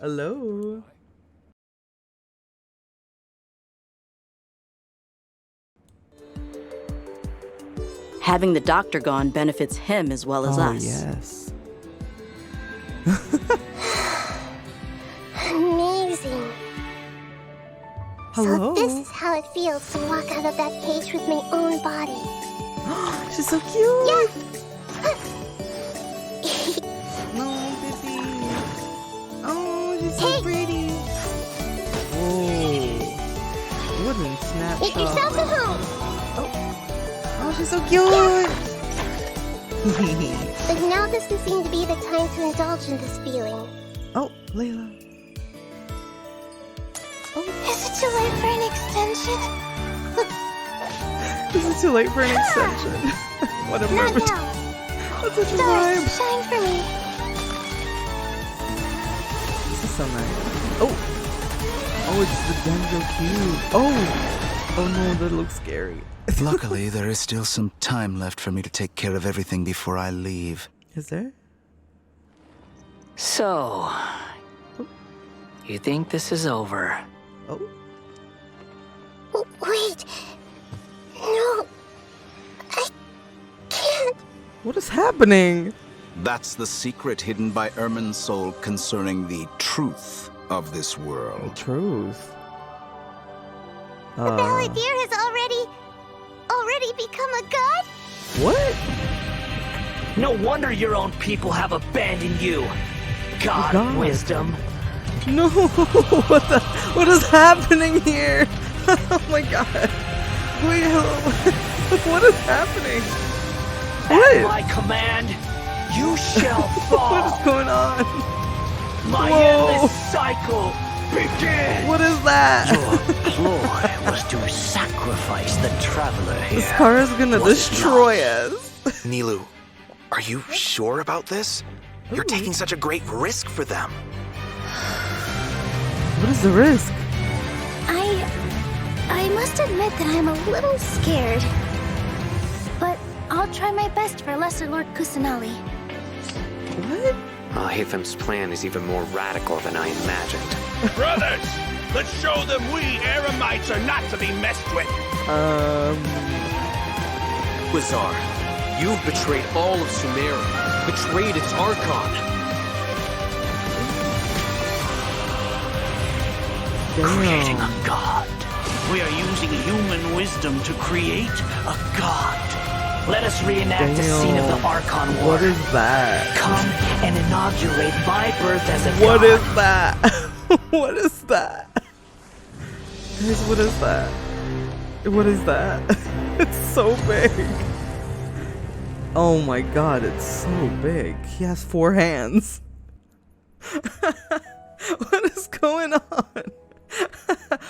Hello. Having the doctor gone benefits him as well as us. Yes. Amazing. Hello. So this is how it feels to walk out of that cage with my own body. She's so cute. Yes. No, baby. Oh, she's so Hey. pretty. Whoa. Wooden snapshot. Make yourself at home. Oh, she's so cute. But now doesn't seem to be the time to indulge in this feeling. Oh, Layla. Is it too late for an extension? Is it too late for an extension? What a Not perfect. now. That's such a Stars, vibe. shine for me. This is so nice. Oh, it's the Dendro Cube. Oh no, that looks scary. Luckily, there is still some time left for me to take care of everything before I leave. Is there? So, you think this is over? Oh, Wait. No. I can't. what is happening? That's the secret hidden by Ermin's soul concerning the truth of this world. Truth. The Balladeer has already become a god? What? No wonder your own people have abandoned you. God, God. wisdom. No, what is happening here? Oh my god. Wait, what is happening? At What? my command, you shall fall. What is going on? My Whoa. endless cycle begins. What is that? Your ploy was to sacrifice the traveler here. This car is gonna Was it destroy not? us. Nilu, are you sure about this? You're taking such a great risk for them. What is the risk? I must admit that I'm a little scared. But I'll try my best for Lesser Lord Kusanali. What? Hitham's plan is even more radical than I imagined. Brothers, let's show them we Eremites are not to be messed with. Quasar, you've betrayed all of Sumeru, betrayed its Archon. Creating Damn. a god. We are using human wisdom to create a god. Let us reenact the scene of the Archon War. What is that? Come and inaugurate my birth as a What god. is that? What is that? Guys, what is that? What is that? It's so big. Oh my god, it's so big. He has 4 hands. What is going on?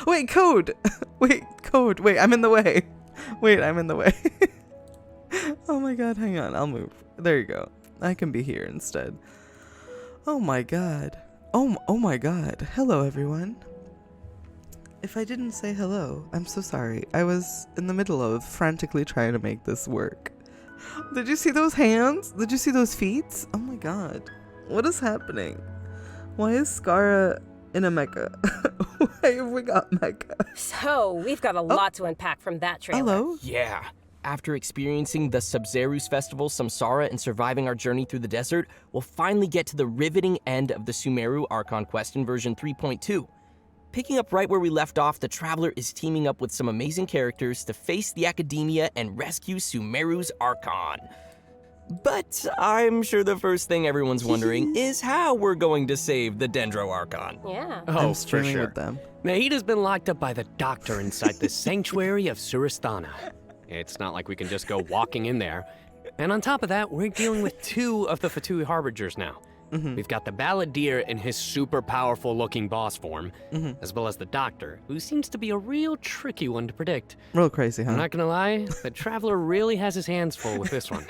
Wait, code. Wait, code. Wait, I'm in the way. Wait, I'm in the way. Oh my god, hang on. I'll move. There you go. I can be here instead. Oh my god. Oh my god. Hello, everyone. If I didn't say hello, I'm so sorry. I was in the middle of frantically trying to make this work. Did you see those hands? Did you see those feet? Oh my god. What is happening? Why is Scara in a mecha? Why have we got mecha? So, we've got a lot to unpack from that trailer. Hello? Yeah. After experiencing the Sub-Zerus Festival Samsara and surviving our journey through the desert, we'll finally get to the riveting end of the Sumeru Archon quest in version 3.2. Picking up right where we left off, the Traveler is teaming up with some amazing characters to face the Academia and rescue Sumeru's Archon. But I'm sure the first thing everyone's wondering is how we're going to save the Dendro Archon. Yeah. Oh, I'm for streaming sure. with them. Nahida's been locked up by the doctor inside the sanctuary of Surasthana. It's not like we can just go walking in there. And on top of that, we're dealing with 2 of the Fatui Harbingers now. We've got the Balladeer in his super powerful looking boss form, as well as the Doctor, who seems to be a real tricky one to predict. Real crazy, huh? I'm not gonna lie, the Traveler really has his hands full with this one.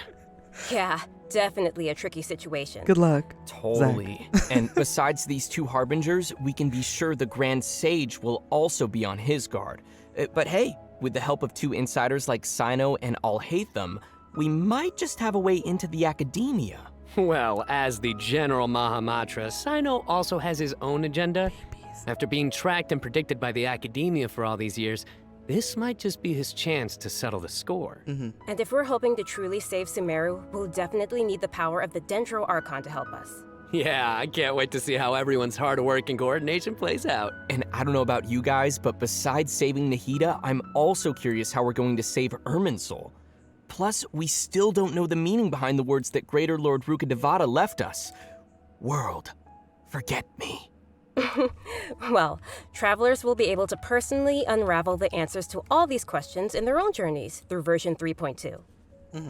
Yeah, definitely a tricky situation. Good luck. Totally. And besides these 2 Harbingers, we can be sure the Grand Sage will also be on his guard. But hey, with the help of 2 insiders like Sino and Alhaitham, we might just have a way into the Academia. Well, as the General Mahamatra, Sino also has his own agenda. After being tracked and predicted by the academia for all these years, this might just be his chance to settle the score. And if we're hoping to truly save Sumeru, we'll definitely need the power of the Dendro Archon to help us. Yeah, I can't wait to see how everyone's hard work and coordination plays out. And I don't know about you guys, but besides saving Nahida, I'm also curious how we're going to save Irminsul. Plus, we still don't know the meaning behind the words that Greater Lord Rukkhadevata left us. World, forget me. Well, travelers will be able to personally unravel the answers to all these questions in their own journeys through version 3.2.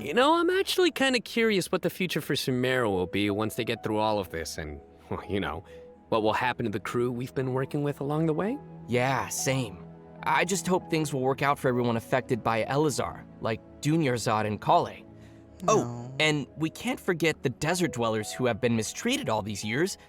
You know, I'm actually kind of curious what the future for Sumeru will be once they get through all of this and, well, you know, what will happen to the crew we've been working with along the way. Yeah, same. I just hope things will work out for everyone affected by Elazar, like Dunyarzad and Kale. Oh, and we can't forget the desert dwellers who have been mistreated all these years.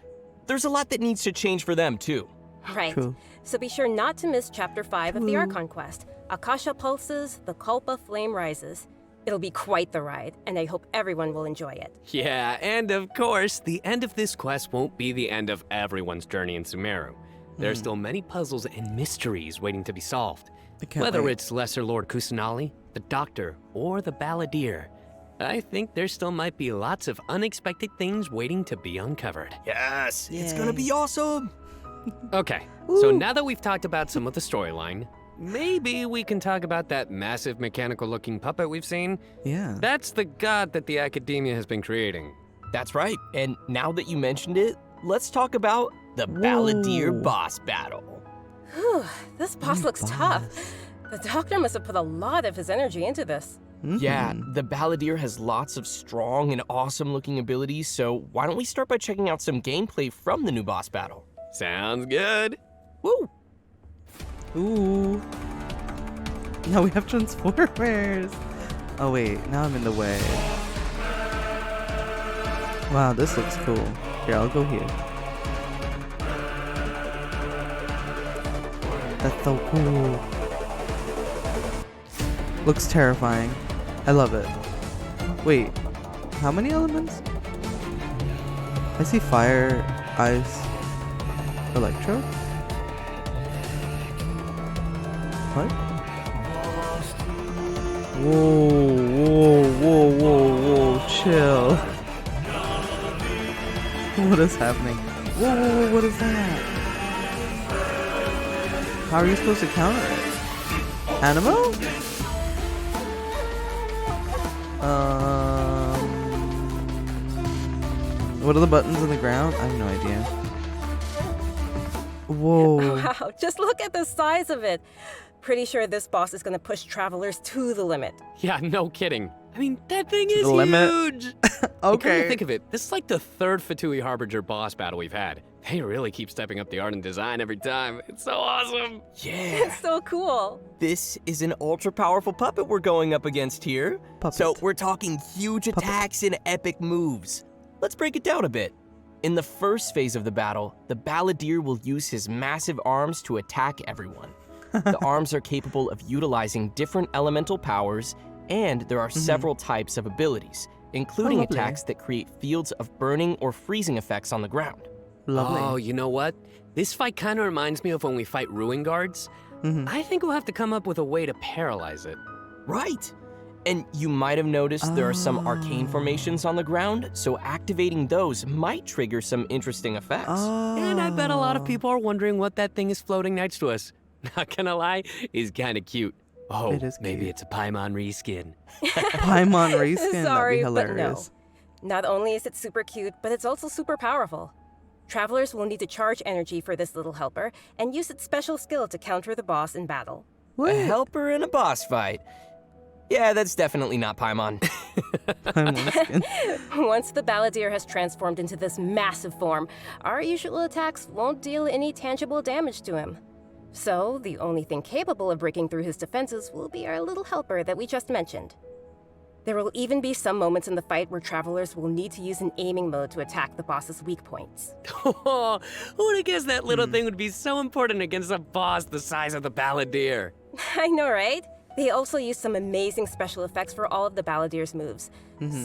There's a lot that needs to change for them, too. Right. True. So be sure not to miss Chapter 5 of the Archon quest. Akasha pulses, the Kulpa flame rises. It'll be quite the ride, and I hope everyone will enjoy it. Yeah, and of course, the end of this quest won't be the end of everyone's journey in Sumeru. There are still many puzzles and mysteries waiting to be solved. Whether it's Lesser Lord Kusanali, the Doctor, or the Balladeer, I think there still might be lots of unexpected things waiting to be uncovered. Yes, it's gonna be awesome. Okay, so now that we've talked about some of the storyline, maybe we can talk about that massive mechanical-looking puppet we've seen. Yeah. That's the god that the Academia has been creating. That's right, and now that you mentioned it, let's talk about the Balladeer boss battle. Whew, this boss looks tough. The Doctor must have put a lot of his energy into this. Yeah, the Balladeer has lots of strong and awesome-looking abilities, so why don't we start by checking out some gameplay from the new boss battle? Sounds good. Woo! Ooh. Now we have Transformers. Oh wait, now I'm in the way. Wow, this looks cool. Here, I'll go here. That's so cool. Looks terrifying. I love it. Wait, how many elements? I see fire, ice, electro. What? Whoa, chill. What is happening? Whoa, what is that? How are you supposed to counter it? Animo? What are the buttons on the ground? I have no idea. Whoa. Wow, just look at the size of it. Pretty sure this boss is gonna push travelers to the limit. Yeah, no kidding. I mean, that thing is limit? huge. Okay. Come to think of it, this is like the third Fatui Harbinger boss battle we've had. They really keep stepping up the art and design every time. It's so awesome. Yeah. It's so cool. This is an ultra-powerful puppet we're going up against here. Puppet. So we're talking huge attacks and epic moves. Let's break it down a bit. In the first phase of the battle, the Balladeer will use his massive arms to attack everyone. The arms are capable of utilizing different elemental powers, and there are several types of abilities, including attacks that create fields of burning or freezing effects on the ground. Lovely. Oh, you know what? This fight kind of reminds me of when we fight Ruin Guards. I think we'll have to come up with a way to paralyze it. Right. And you might have noticed there are some arcane formations on the ground, so activating those might trigger some interesting effects. And I bet a lot of people are wondering what that thing is floating next to us. Not gonna lie, it's kind of cute. Oh, It is maybe cute. it's a Paimon reskin. Paimon reskin. Sorry, That'd be but no. hilarious. Not only is it super cute, but it's also super powerful. Travelers will need to charge energy for this little helper and use its special skill to counter the boss in battle. A helper in a boss fight. Yeah, that's definitely not Paimon. Paimon skin. Once the Balladeer has transformed into this massive form, our usual attacks won't deal any tangible damage to him. So, the only thing capable of breaking through his defenses will be our little helper that we just mentioned. There will even be some moments in the fight where travelers will need to use an aiming mode to attack the boss's weak points. Oh, who would have guessed that little thing would be so important against a boss the size of the Balladeer? I know, right? They also used some amazing special effects for all of the Balladier's moves.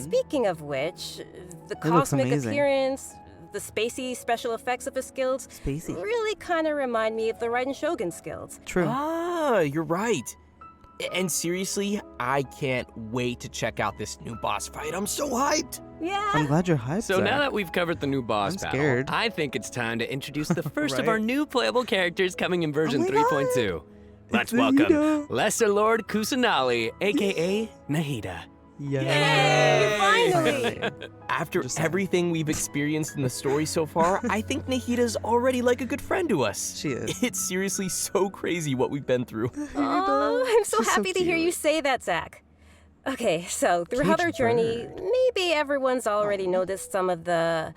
Speaking of which, the cosmic amazing. appearance, the spacey special effects of his skills really kind of remind me of the Raiden Shogun's skills. True. Ah, you're right. And seriously, I can't wait to check out this new boss fight. I'm so hyped. Yeah. I'm glad you're hyped. So Zach. now that we've covered the new boss I'm battle, scared. I think it's time to introduce the first of Right? our new playable characters coming in version Oh my 3.2. Let's It's welcome Nahida. Lesser Lord Kusanali, aka Nahida. Yay! Finally! After everything we've experienced in the story so far, I think Nahida's already like a good friend to us. She is. It's seriously so crazy what we've been through. Oh, I'm so She's so happy to hear cute. you say that, Zach. Okay, so throughout our Caged journey, bird. maybe everyone's already noticed some of the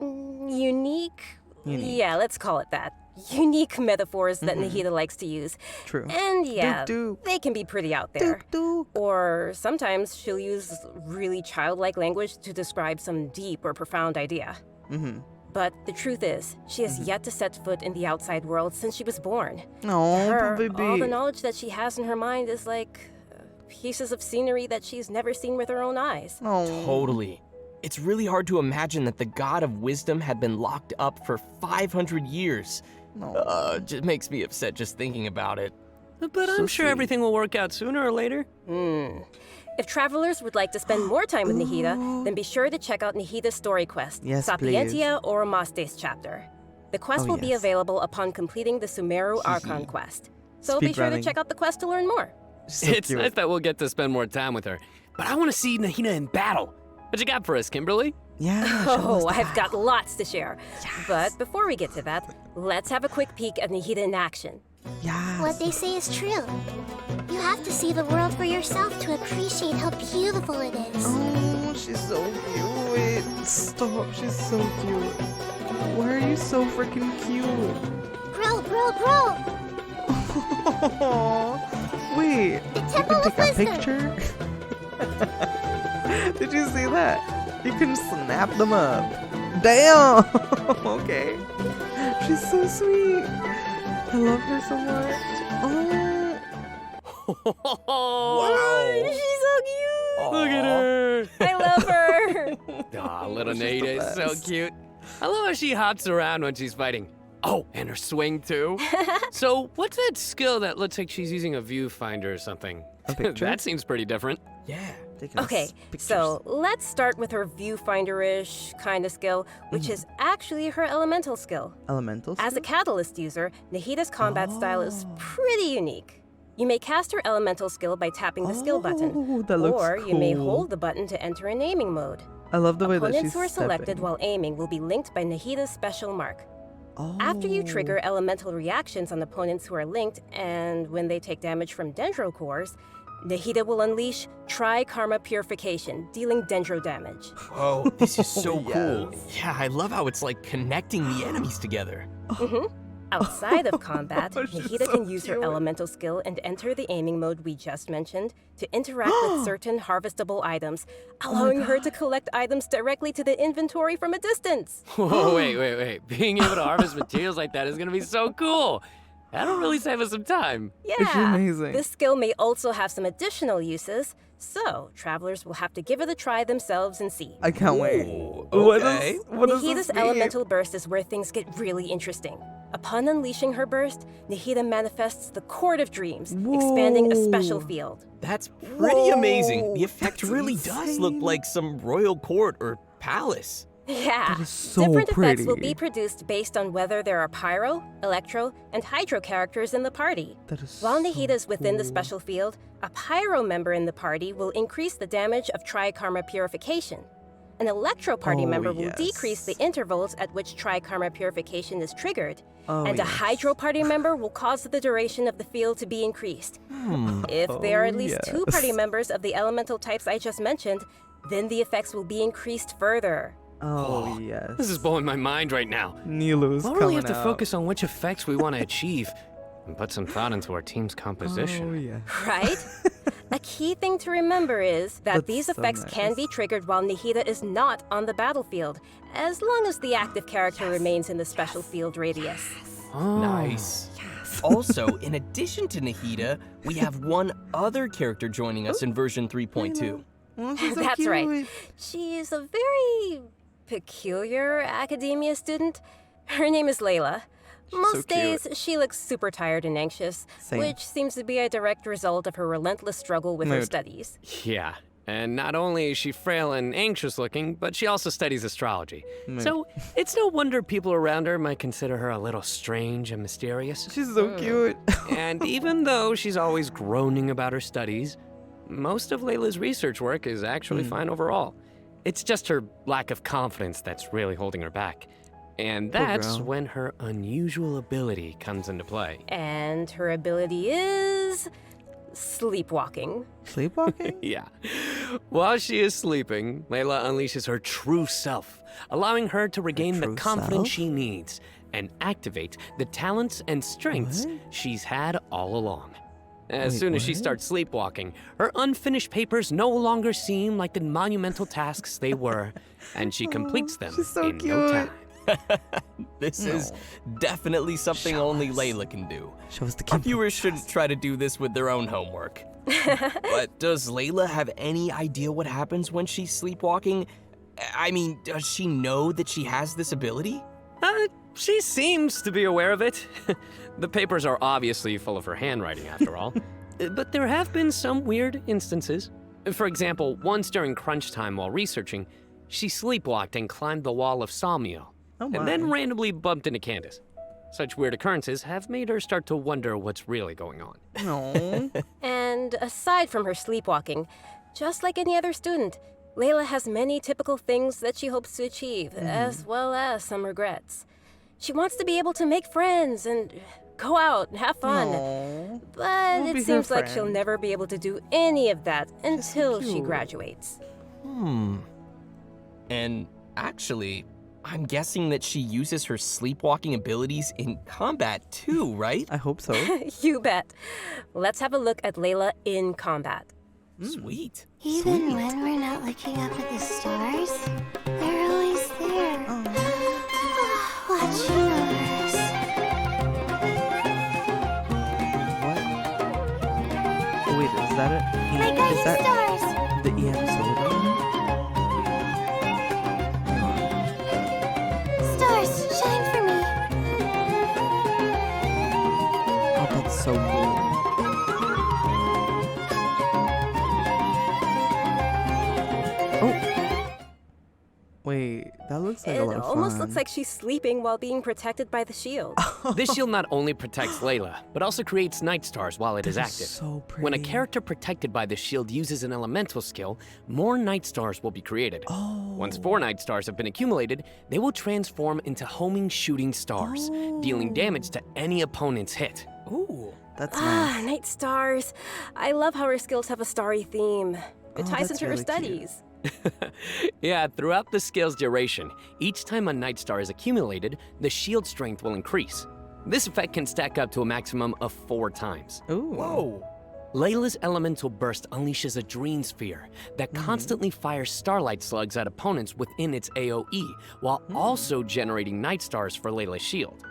unique, yeah, let's call it that, unique metaphors that Nahida likes to use. True. And yeah, Duke. they can be pretty out there. Duke. Or sometimes she'll use really childlike language to describe some deep or profound idea. But the truth is, she has yet to set foot in the outside world since she was born. Oh, Her, baby. all the knowledge that she has in her mind is like pieces of scenery that she's never seen with her own eyes. Oh. Totally. It's really hard to imagine that the god of wisdom had been locked up for 500 years. No. Just makes me upset just thinking about it. But I'm sure everything will work out sooner or later. If travelers would like to spend more time with Nahida, then be sure to check out Nahida's story quest, Yes, Sapientia or Mastes chapter. The quest will be yes. available upon completing the Sumeru Archon quest. So be sure to Speedrunning. check out the quest to learn more. So It's cute. nice that we'll get to spend more time with her. But I want to see Nahida in battle. What you got for us, Kimberly? Yeah. show us Oh, the I've got battle. lots to share. But before we get to that, let's have a quick peek at Nahida in action. Yes. What they say is true. You have to see the world for yourself to appreciate how beautiful it is. Oh, she's so cute. Stop. She's so cute. Why are you so freaking cute? Bro. Wait. The You Temple can of take a Wisdom. picture? Did you see that? You can snap them up. Damn. Okay. She's so sweet. I love her so much. Oh. She's so cute! Look at her. I love her! Aw, little She's the Nahida is so best. cute. I love how she hops around when she's fighting. Oh, and her swing too. So, what's that skill that looks like she's using a viewfinder or something? A picture? That seems pretty different. Yeah. Taking us Okay, pictures. so let's start with her viewfinder-ish kind of skill, which is actually her elemental skill. Elementals. As a catalyst user, Nahida's combat style is pretty unique. You may cast her elemental skill by tapping the skill button, that looks or you may cool. hold the button to enter an aiming mode. I love the way that Opponents she's who are selected stepping. while aiming will be linked by Nahida's special mark. Oh. After you trigger elemental reactions on opponents who are linked, and when they take damage from dendro cores, Nahida will unleash Tri-Karma Purification, dealing dendro damage. Whoa, this is so Yes. cool. Yeah, I love how it's like connecting the enemies together. Outside of combat, Oh, she's Nahida so can use her cute. elemental skill and enter the aiming mode we just mentioned to interact with certain harvestable items, allowing her to collect items directly to the inventory from a distance. Whoa, wait. Being able to harvest materials like that is going to be so cool. That'll really save us some time. Yeah, amazing. this skill may also have some additional uses, so travelers will have to give it a try themselves and see. I can't wait. okay. What does Nahida's this mean? elemental burst is where things get really interesting. Upon unleashing her burst, Nahida manifests the Court of Dreams, expanding a special Whoa. field. That's pretty amazing. The Whoa, effect that's really does look insane. like some royal court or palace. Yeah, That is so different effects will pretty. be produced based on whether there are pyro, electro, and hydro characters in the party. That is While so Nahida is within the cool. special field, a pyro member in the party will increase the damage of Tri-Karma Purification. An electro party Oh, member will yes. decrease the intervals at which Tri-Karma Purification is triggered, Oh, and a yes. hydro party member will cause the duration of the field to be increased. If there are at least two party yes. members of the elemental types I just mentioned, then the effects will be increased further. Oh, yes. This is blowing my mind right now. Nilu's We'll coming really have to out. focus on which effects we want to achieve and put some thought into our team's composition. Oh, yeah. Right? A key thing to remember is that That's these so effects can nice. be triggered while Nahida is not on the battlefield, as long as the active character remains in the special field radius. Nice. Also, in addition to Nahida, we have one other character joining us in version 3.2. Oh, she's so That's cute. right. She's a very peculiar academia student. Her name is Layla. Most days, she looks super tired and anxious, Same. which seems to be a direct result of her relentless struggle with her Mood. studies. Yeah. And not only is she frail and anxious looking, but she also studies astrology. So it's no wonder people around her might consider her a little strange and mysterious. She's so cute. And even though she's always groaning about her studies, most of Layla's research work is actually fine overall. It's just her lack of confidence that's really holding her back. And that's girl. when her unusual ability comes into play. And her ability is sleepwalking. Sleepwalking? Yeah. While she is sleeping, Layla unleashes her true self, allowing her to regain the true confidence self? she needs and activate the talents and strengths What? she's had all along. As Wait, soon as she what? starts sleepwalking, her unfinished papers no longer seem like the monumental tasks they were, and she completes them she's so in no cute. time. This is definitely something only Layla can do. Show us the Our camera. viewers shouldn't try to do this with their own homework. But does Layla have any idea what happens when she's sleepwalking? I mean, does she know that she has this ability? She seems to be aware of it. The papers are obviously full of her handwriting, after all. But there have been some weird instances. For example, once during crunch time while researching, she sleepwalked and climbed the wall of Sawmill, and then randomly bumped into Candace. Such weird occurrences have made her start to wonder what's really going on. No. And aside from her sleepwalking, just like any other student, Layla has many typical things that she hopes to achieve, as well as some regrets. She wants to be able to make friends and go out and have fun. No. But Won't be it her seems like she'll friend. never be able to do any of that until she cute. graduates. And actually, I'm guessing that she uses her sleepwalking abilities in combat too, right? I hope so. You bet. Let's have a look at Layla in combat. Sweet. Even when we're not looking up at the stars, they're always there. Watching us. What? Wait, is that it? My guiding Is that stars. the EM soda? Stars, shine for me. Oh, that's so cool. Oh. Wait, that looks like a lot It of almost fun. looks like she's sleeping while being protected by the shield. This shield not only protects Layla, but also creates night stars while it is That active. so pretty. When a character protected by the shield uses an elemental skill, more night stars will be created. Oh. Once 4 night stars have been accumulated, they will transform into homing shooting stars, dealing damage to any opponent's hit. Ooh. That's Ah, nice. night stars. I love how her skills have a starry theme. It ties that's into her really cute. studies. Yeah, throughout the skill's duration, each time a night star is accumulated, the shield strength will increase. This effect can stack up to a maximum of 4 times. Ooh. Whoa. Layla's elemental burst unleashes a dream sphere that constantly fires starlight slugs at opponents within its AoE, while also generating night stars for Layla's shield.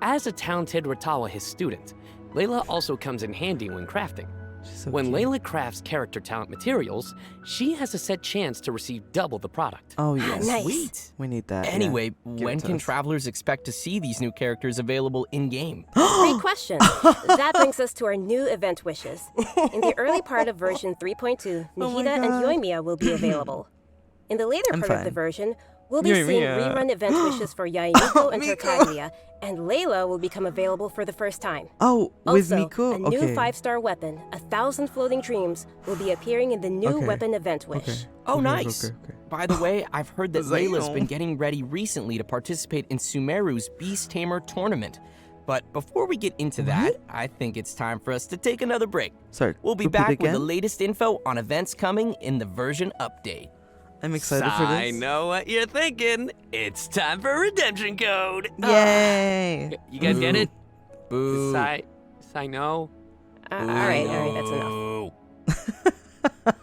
As a talented Ratawa his student, Layla also comes in handy when crafting. She's so When cute. Layla crafts character talent materials, she has a set chance to receive double the product. Oh, yes. Nice. Sweet. We need that. yeah. Anyway, Give it when to can us. travelers expect to see these new characters available in-game? Great question. That brings us to our new event wishes. In the early part of version 3.2, Oh my Nahida and God. Yoimiya will be available. In the later I'm part of the fine. version, we'll be seeing Yoimiya. rerun event wishes for Yaimiko and Tartaglia, and Layla will become available for the first time. Oh, with Also, Miku? a new Okay. 5-star weapon, 1,000 Floating Dreams, will be appearing in the new Okay. weapon event wish. Okay. Oh, Okay, nice. okay. By the way, I've heard that Zaino. Layla's been getting ready recently to participate in Sumeru's Beast Tamer tournament. But before we get into that, I think it's time for us to take another break. Sorry. We'll be repeat back with again? the latest info on events coming in the version update. I'm excited for I this. know what you're thinking. It's time for redemption code. Yay! You guys get it? Boo. Sai no. All right, that's enough. Boo.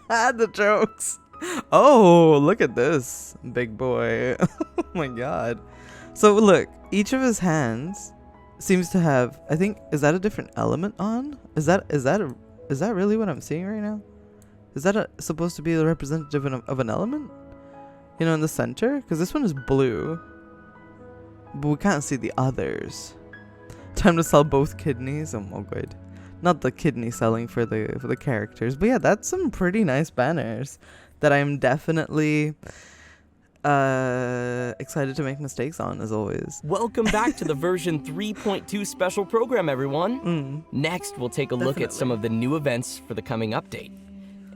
The jokes. Oh, look at this. Big boy. Oh my god. So look, each of his hands seems to have, I think, is that a different element on? Is that really what I'm seeing right now? Is that supposed to be the representative of an element? You know, in the center? Because this one is blue. But we can't see the others. Time to sell both kidneys. Oh good. Not the kidney selling for the characters. But yeah, that's some pretty nice banners that I'm definitely excited to make mistakes on, as always. Welcome back to the version 3.2 special program, everyone. Next, we'll take a look at some of the new events for the coming update.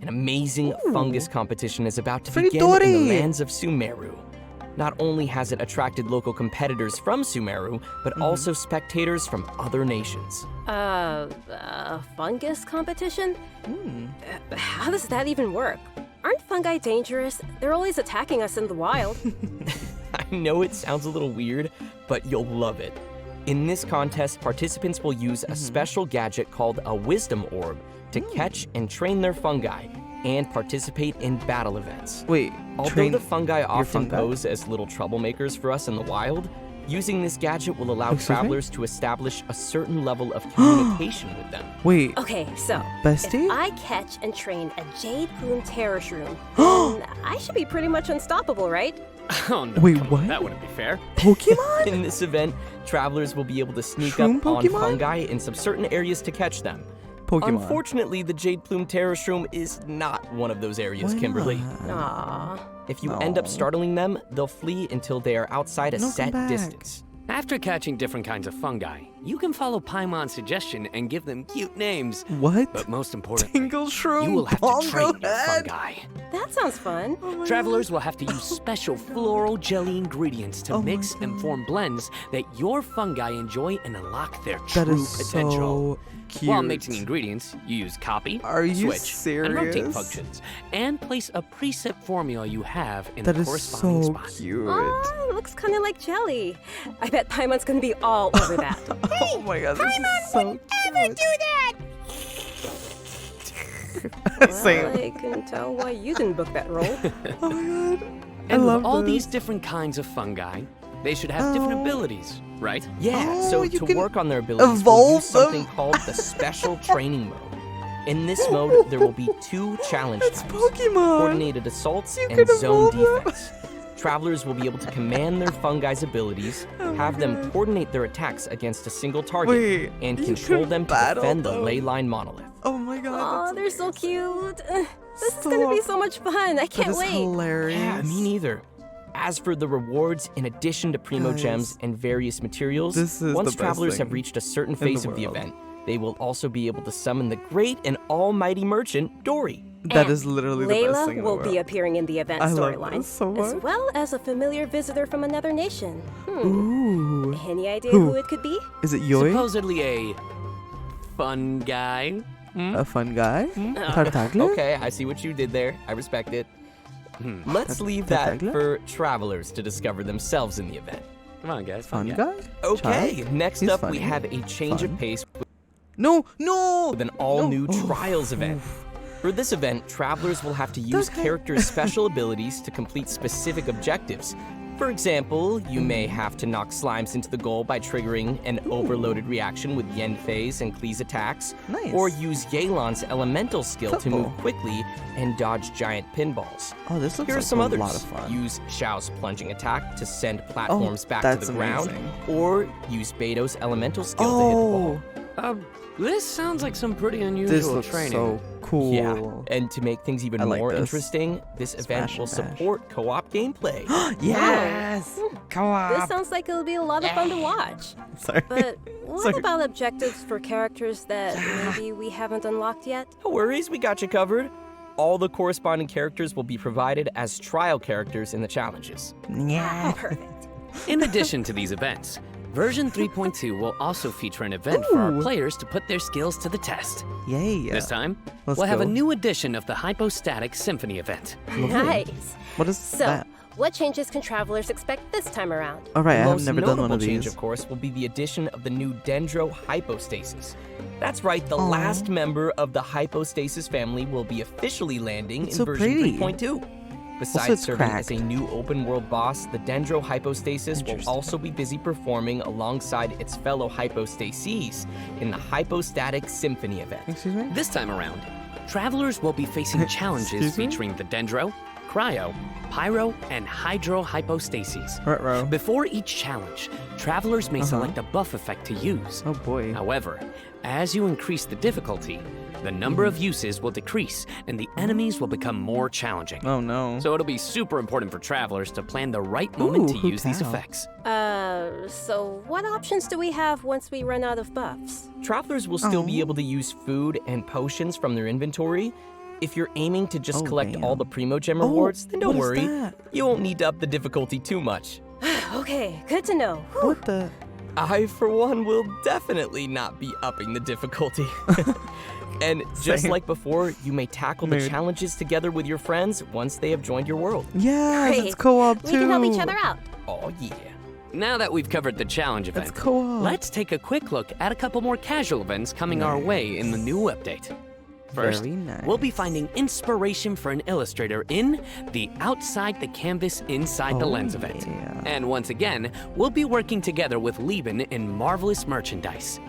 An amazing fungus competition is about to begin in the lands of Sumeru. Not only has it attracted local competitors from Sumeru, but also spectators from other nations. Fungus competition? How does that even work? Aren't fungi dangerous? They're always attacking us in the wild. I know it sounds a little weird, but you'll love it. In this contest, participants will use a special gadget called a wisdom orb to catch and train their fungi and participate in battle events. Wait, although the fungi often pose as little troublemakers for us in the wild, using this gadget will allow travelers to establish a certain level of communication with them. Wait. Okay, so Bestie? if I catch and train a jade plume terror shroom, then I should be pretty much unstoppable, right? Oh no, wait, come what? on, that wouldn't be fair. Pokemon? In this event, travelers will be able to sneak Shroom up on Pokemon? fungi in some certain areas to catch them. Pokemon. Unfortunately, the Jade Plume Terror Shroom is not one of those areas, Why Kimberly. not? Aww. If you end up startling them, they'll flee until they are outside a No, set come back. distance. After catching different kinds of fungi, you can follow Paimon's suggestion and give them cute names. What? But most importantly, Tingle Shroom, you will have to train your fungi. That sounds fun. Travelers will have to use special floral jelly ingredients to mix and form blends that your fungi enjoy and unlock their true That is potential. so cute. While mixing ingredients, you use copy, Are you switch, and rotate serious? functions, and place a preset formula you have in That the is corresponding so spot. cute. Oh, looks kind of like jelly. I bet Paimon's gonna be all over that. Oh my god, this is so Ever do that? Same. I can tell why you didn't book that role. Oh my god. I And love with all this. these different kinds of fungi, they should have different abilities, right? Yeah, Oh, so you to can work on their abilities, we'll evolve use something them. called the Special Training Mode. In this mode, there will be 2 challenge It's types, Pokemon. coordinated assaults You and can zone evolve them. defense. Travelers will be able to command their fungi's abilities, have them coordinate their attacks against a single target, Wait, and you control can them to battle defend the them? ley line monolith. Oh my god. Oh, that's they're so amazing. cute. This is gonna be so much fun. I That can't is wait. hilarious. Yeah, me neither. As for the rewards, in addition to Primo Guys, Gems and various materials, this is once the best travelers have thing reached a certain in the phase of the world. event, they will also be able to summon the great and almighty merchant, Dory. That And is literally the best Layla thing in the will world. be appearing in the event I love storyline, this so as much. well as a familiar visitor from another nation. Ooh. Any idea Who? who it could be? Is it Yoi? Supposedly a fun guy. A fun guy? Tartaglia? Okay, I see what you did there. I respect it. Let's leave that Tartaglia? for travelers to discover themselves in the event. Come on, guys. Fun guy. guy? Okay, Child? next He's up funny. we have a change Fun. of pace No, no! with an all-new No. Trials event. For this event, travelers will have to use Okay. characters' special abilities to complete specific objectives. For example, you may have to knock slimes into the goal by triggering an overloaded reaction with Yen Phase and Klee's attacks, Nice. or use Yelan's elemental skill to move Football. quickly and dodge giant pinballs. Oh, this looks Here are like some a others. lot of fun. Use Xiao's plunging attack to send platforms back to that's the ground, amazing. or use Beto's elemental skill to hit the ball. Oh, This sounds like some pretty this unusual looks training. so cool. Yeah, and to make things even I like more this. interesting, this event Smash will and bash. support co-op gameplay. Yes! Co-op! This sounds like it'll be a lot of fun to watch. Sorry. But what Sorry. about objectives for characters that maybe we haven't unlocked yet? No worries, we got you covered. All the corresponding characters will be provided as trial characters in the challenges. Yeah. Perfect. In addition to these events, version 3.2 will also feature an event for our Ooh. players to put their skills to the test. Yay. This time, Let's we'll have a go. new edition of the Hypostatic Symphony event. Nice. What is So, that? what changes can travelers expect this time around? All right, I The have most never done one notable of change, these. of course, will be the addition of the new Dendro Hypostasis. That's right, the Aw. last member of the Hypostasis family will be officially landing It's in so version pretty. 3.2. Besides it's serving cracked. as a new open-world boss, the Dendrohypostasis will also be busy performing alongside its fellow hypostases in the Hypostatic Symphony event. Excuse me? This time around, travelers will be facing challenges Excuse me? featuring the Dendro, Cryo, Pyro, and Hydro hypostases. Ruh-roh. Before each challenge, travelers may select a buff effect to use. Oh boy. However, as you increase the difficulty, the number of uses will decrease and the enemies will become more challenging. Oh no. So it'll be super important for travelers to plan the right moment to Ooh, use these Hootao. effects. So what options do we have once we run out of buffs? Travelers will still be able to use food and potions from their inventory. If you're aiming to just collect all the Primo Gem rewards, then don't what is worry. that? You won't need to up the difficulty too much. Okay, good to know. What the? I, for one, will definitely not be upping the difficulty. And just Same. like before, you may tackle the Mood. challenges together with your friends once they have joined your world. Yeah, Great. it's co-op too. We can help each other out. Oh, yeah. Now that we've covered the challenge event, It's co-op. let's take a quick look at a couple more casual events coming our way in the new update. First, Very nice. we'll be finding inspiration for an illustrator in the Outside the Canvas Inside the Lens event. yeah. And once again, we'll be working together with Lieben in Marvelous Merchandise.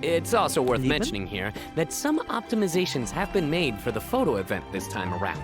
It's also worth Lieben? mentioning here that some optimizations have been made for the photo event this time around.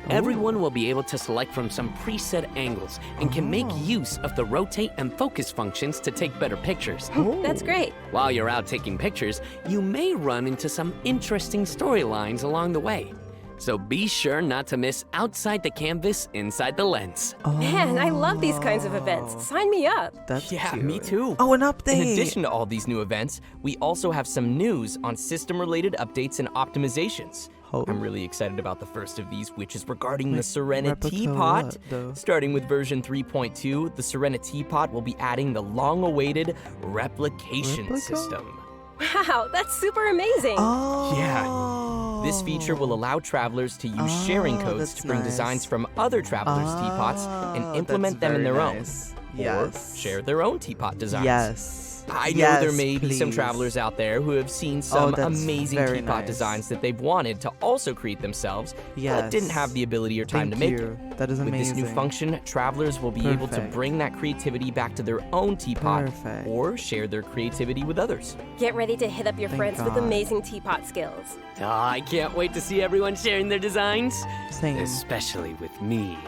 Everyone will be able to select from some preset angles and can make use of the rotate and focus functions to take better pictures. That's great. While you're out taking pictures, you may run into some interesting storylines along the way. So be sure not to miss Outside the Canvas, Inside the Lens. Man, I love these kinds of events. Sign me up. That's Yeah, cute. me too. Oh, an update. In addition to all these new events, we also have some news on system-related updates and optimizations. Oh. I'm really excited about the first of these, which is regarding the Wait, Serenity replica Pot. what, though? Starting with version 3.2, the Serenity Pot will be adding the long-awaited replication Replica? system. Wow, that's super amazing. Oh. Yeah. This feature will allow travelers to use sharing codes that's to bring nice. designs from other travelers' teapots and implement them in their nice. own. Yes. Or share their own teapot designs. Yes. I know Yes, there may be some please. travelers out there who have seen some that's amazing very teapot nice. designs that they've wanted to also create themselves, but didn't have the ability or time Thank to make you. it. That is With amazing. this new function, travelers will be able to Perfect. bring that creativity back to their own teapot Perfect. or share their creativity with others. Get ready to hit up your Thank friends with God. amazing teapot skills. Oh, I can't wait to see everyone sharing their designs, Same. especially with me.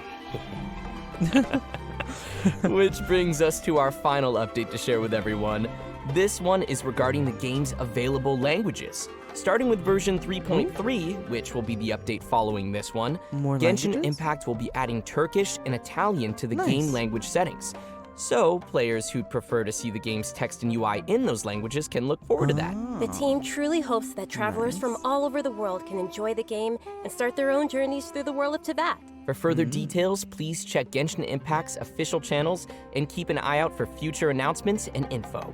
Which brings us to our final update to share with everyone. This one is regarding the game's available languages. Starting with version 3.3, which will be the update following this one, More Genshin languages? Impact will be adding Turkish and Italian to the Nice. game language settings. So, players who'd prefer to see the game's text and UI in those languages can look forward to that. The team truly hopes that travelers from all over the world can enjoy the game and start their own journeys through the world of Teyvat. For further details, please check Genshin Impact's official channels and keep an eye out for future announcements and info.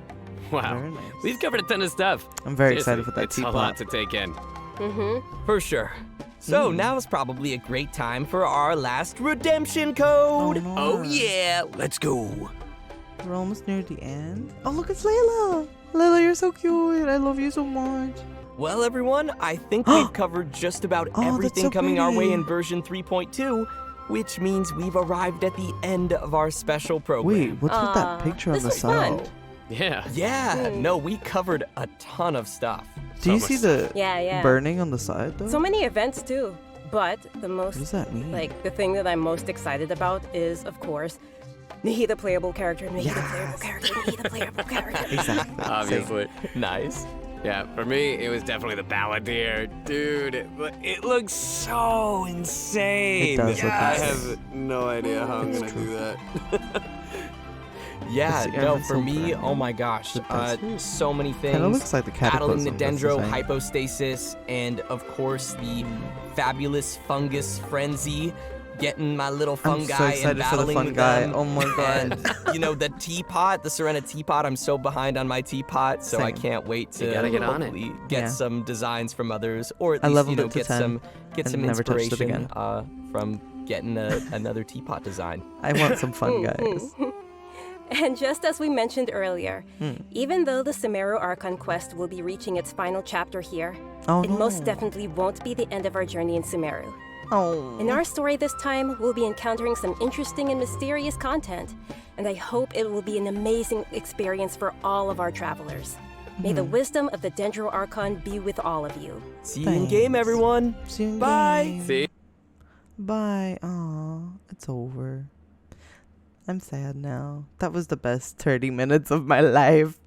Wow, Very nice. we've covered a ton of stuff. I'm very Seriously, excited for that it's teapot. a lot to take in. For sure. So now is probably a great time for our last redemption code. no. Oh yeah, let's go. We're almost near the end. Oh, look, it's Layla. Layla, you're so cute. I love you so much. Well, everyone, I think we've covered just about Oh, that's everything so coming our way pretty. in version 3.2, which means we've arrived at the end of our special program. Wait, what's with that Aw, picture on this the was fun. side? Yeah. Yeah, no, we covered a ton of stuff. Do you So see much the Yeah. burning on the side, though? So many events too. But the What does most, that mean? the thing that I'm most excited about is, of course, Nahida playable character, Nahida playable Yes. character, Nahida playable character. Exactly. Obviously. Nice. Yeah, for me, it was definitely the Balladeer. Dude, it looks so insane. It does look I insane. have no idea how I'm going to do that. Yeah, It's the no, Emerald for me, Silver. oh my gosh, It does. so many things. Kind of looks like the Battling the cataclysm. that's the Dendro thing. hypostasis, and of course the fabulous fungus frenzy. Getting my little I'm fungi so and excited for the battling fun with guy. them. Oh my god. And the teapot, the Serena teapot. I'm so behind on my teapot, so I Same. can't wait to You gotta get on it. hopefully get Yeah. some designs from others, or at I least leveled it to get 10 some and never touched it inspiration again. from getting another teapot design. I want some fun guys. And just as we mentioned earlier, Hmm. even though the Sumeru Archon quest will be reaching its final chapter here, Oh it no. most definitely won't be the end of our journey in Sumeru. Oh. In our story this time, we'll be encountering some interesting and mysterious content, and I hope it will be an amazing experience for all of our travelers. May the wisdom of the Dendro Archon be with all of you. See you in game, everyone. See you in Bye. game. See? Bye. Aw, it's over. I'm sad now. That was the best 30 minutes of my life.